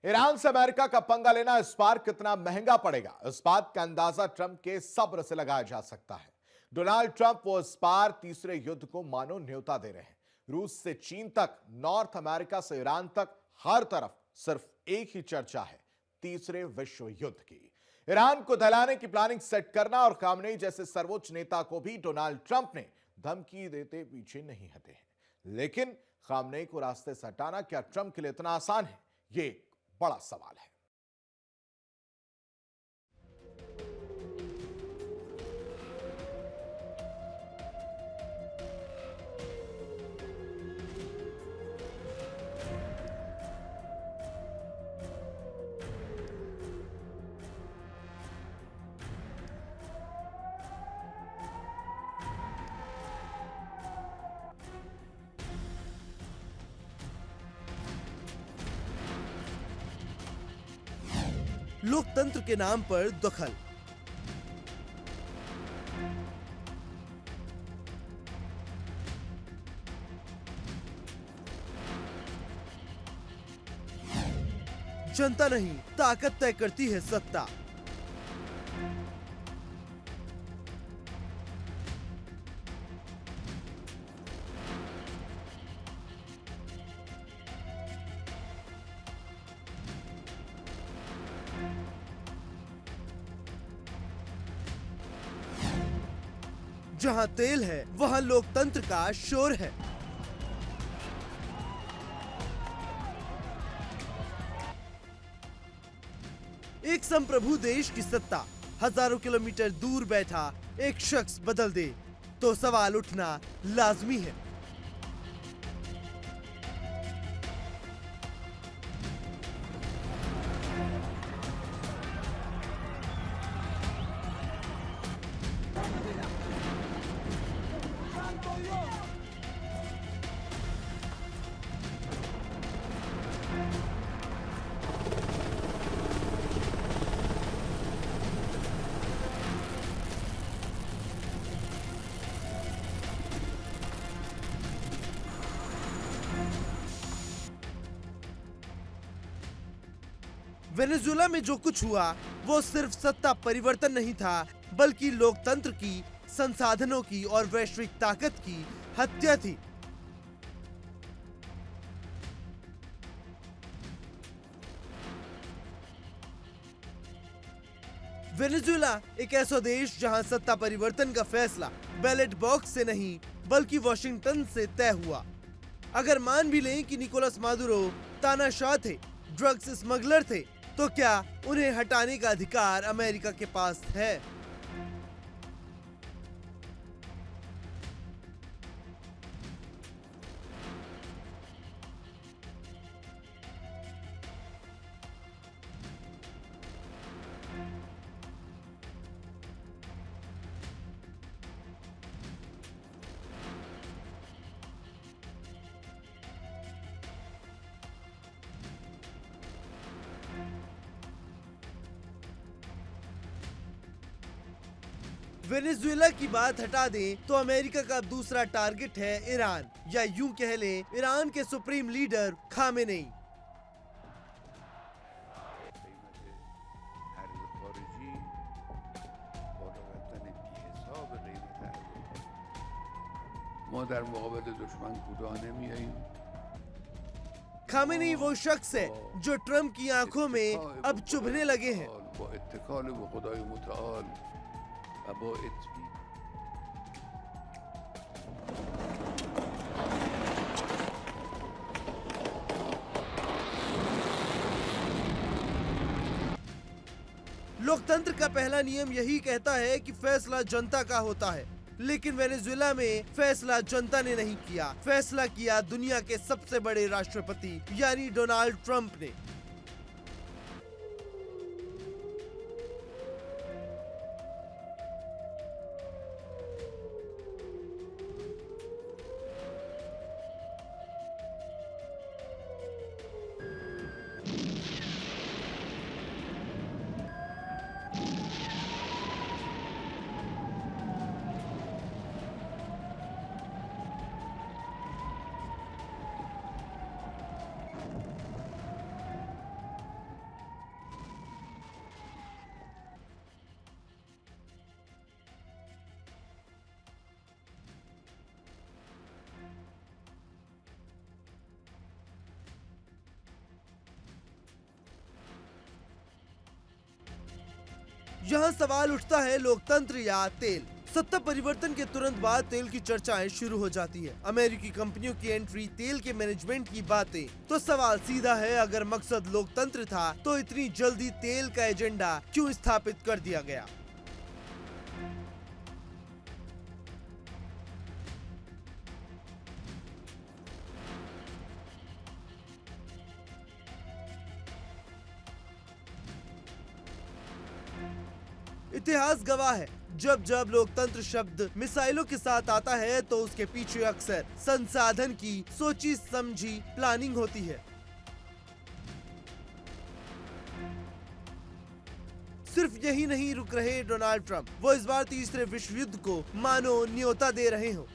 Iran से America का पंगा लेना इस बार कितना महंगा पड़ेगा, इस बात का अंदाजा ट्रंप के सब्र से लगाया जा सकता है। डोनाल्ड ट्रंप वो इस बार तीसरे युद्ध को मानो न्योता दे रहे हैं। रूस से चीन तक, नॉर्थ अमेरिका से ईरान तक, हर तरफ सिर्फ एक ही चर्चा है, तीसरे विश्व युद्ध की। ईरान को दहलाने की प्लानिंग सेट करना और खामनेई जैसे सर्वोच्च नेता को भी डोनाल्ड ट्रंप ने धमकी देते पीछे नहीं हटे हैं। लेकिन खामनेई को रास्ते से हटाना क्या ट्रंप के लिए इतना आसान है? ये बड़ा सवाल है। लोकतंत्र के नाम पर दखल। जनता नहीं, ताकत तय करती है सत्ता। जहां तेल है वहां लोकतंत्र का शोर है। एक संप्रभु देश की सत्ता हजारों किलोमीटर दूर बैठा एक शख्स बदल दे तो सवाल उठना लाजमी है। वेनेजुएला में जो कुछ हुआ वो सिर्फ सत्ता परिवर्तन नहीं था, बल्कि लोकतंत्र की, संसाधनों की और वैश्विक ताकत की हत्या थी। वेनेजुएला एक ऐसा देश जहां सत्ता परिवर्तन का फैसला बैलेट बॉक्स से नहीं बल्कि वॉशिंगटन से तय हुआ। अगर मान भी लें कि निकोलस मादुरो तानाशाह थे, ड्रग्स स्मगलर थे, तो क्या उन्हें हटाने का अधिकार अमेरिका के पास है? वेनेजुएला की बात हटा दें तो अमेरिका का दूसरा टारगेट है ईरान, या यूं कह लें ईरान के सुप्रीम लीडर खामेनेई। खामेनेई वो शख्स है जो ट्रंप की आंखों में अब चुभने लगे हैं। लोकतंत्र का पहला नियम यही कहता है कि फैसला जनता का होता है, लेकिन वेनेजुएला में फैसला जनता ने नहीं किया, फैसला किया दुनिया के सबसे बड़े राष्ट्रपति यानी डोनाल्ड ट्रंप ने। यहाँ सवाल उठता है लोकतंत्र या तेल। सत्ता परिवर्तन के तुरंत बाद तेल की चर्चाएं शुरू हो जाती है। अमेरिकी कंपनियों की एंट्री, तेल के मैनेजमेंट की बातें। तो सवाल सीधा है, अगर मकसद लोकतंत्र था तो इतनी जल्दी तेल का एजेंडा क्यों स्थापित कर दिया गया? इतिहास गवाह है, जब जब लोकतंत्र शब्द मिसाइलों के साथ आता है तो उसके पीछे अक्सर संसाधन की सोची समझी प्लानिंग होती है। सिर्फ यही नहीं रुक रहे डोनाल्ड ट्रंप, वो इस बार तीसरे विश्व युद्ध को मानो न्योता दे रहे हो।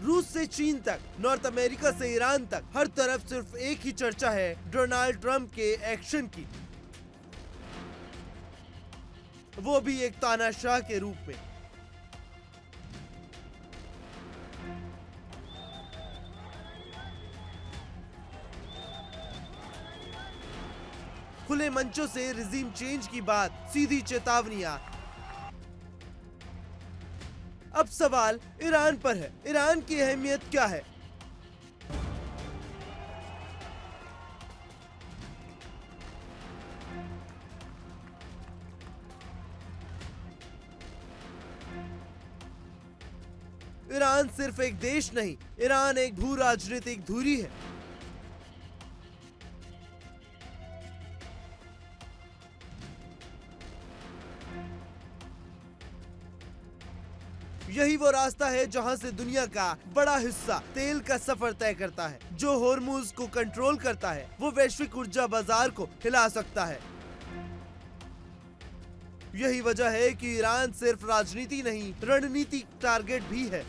रूस से चीन तक, नॉर्थ अमेरिका से ईरान तक, हर तरफ सिर्फ एक ही चर्चा है, डोनाल्ड ट्रंप के एक्शन की, वो भी एक तानाशाह के रूप में। खुले मंचों से रिजीम चेंज की बात, सीधी चेतावनियां। अब सवाल ईरान पर है। ईरान की अहमियत क्या है? ईरान सिर्फ एक देश नहीं, ईरान एक भू राजनीतिक धुरी है। यही वो रास्ता है जहां से दुनिया का बड़ा हिस्सा तेल का सफर तय करता है। जो होर्मुज को कंट्रोल करता है, वो वैश्विक ऊर्जा बाजार को हिला सकता है। यही वजह है कि ईरान सिर्फ राजनीति नहीं, रणनीतिक टारगेट भी है।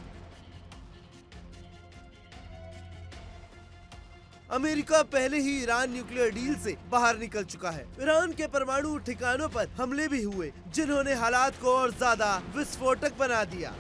अमेरिका पहले ही ईरान न्यूक्लियर डील से बाहर निकल चुका है। ईरान के परमाणु ठिकानों पर हमले भी हुए, जिन्होंने हालात को और ज्यादा विस्फोटक बना दिया।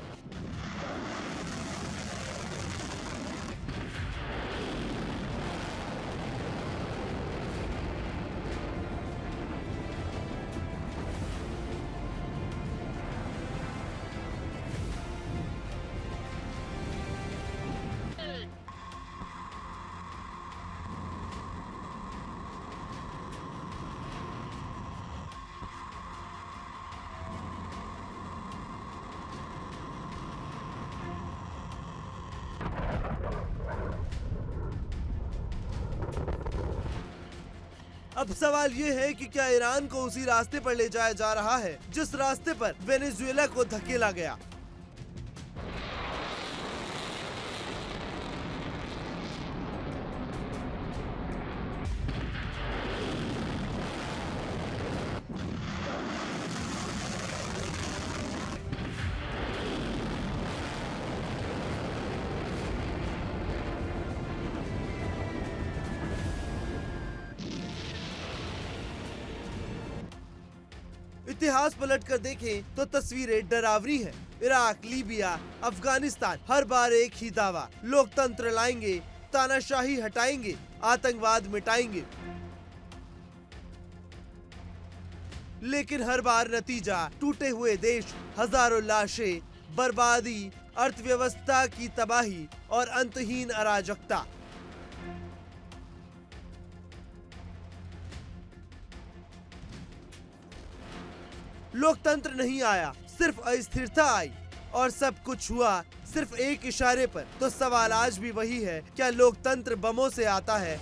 अब सवाल ये है कि क्या ईरान को उसी रास्ते पर ले जाया जा रहा है जिस रास्ते पर वेनेजुएला को धकेला गया? इतिहास पलट कर देखें तो तस्वीरें डरावनी हैं। इराक, लीबिया, अफगानिस्तान, हर बार एक ही दावा, लोकतंत्र लाएंगे, तानाशाही हटाएंगे, आतंकवाद मिटाएंगे। लेकिन हर बार नतीजा टूटे हुए देश, हजारों लाशें, बर्बादी, अर्थव्यवस्था की तबाही और अंतहीन अराजकता। लोकतंत्र नहीं आया, सिर्फ अस्थिरता आई, और सब कुछ हुआ सिर्फ एक इशारे पर। तो सवाल आज भी वही है, क्या लोकतंत्र बमों से आता है?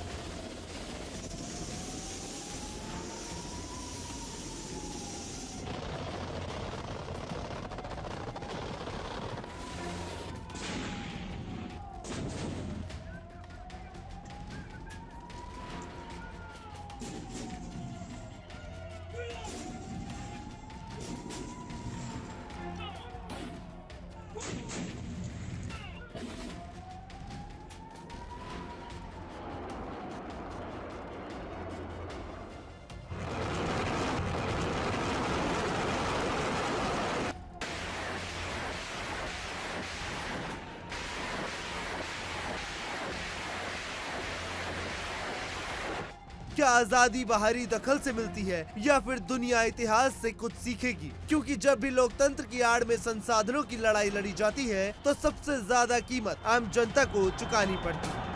क्या आजादी बाहरी दखल से मिलती है या फिर दुनिया इतिहास से कुछ सीखेगी? क्योंकि जब भी लोकतंत्र की आड़ में संसाधनों की लड़ाई लड़ी जाती है तो सबसे ज्यादा कीमत आम जनता को चुकानी पड़ती है।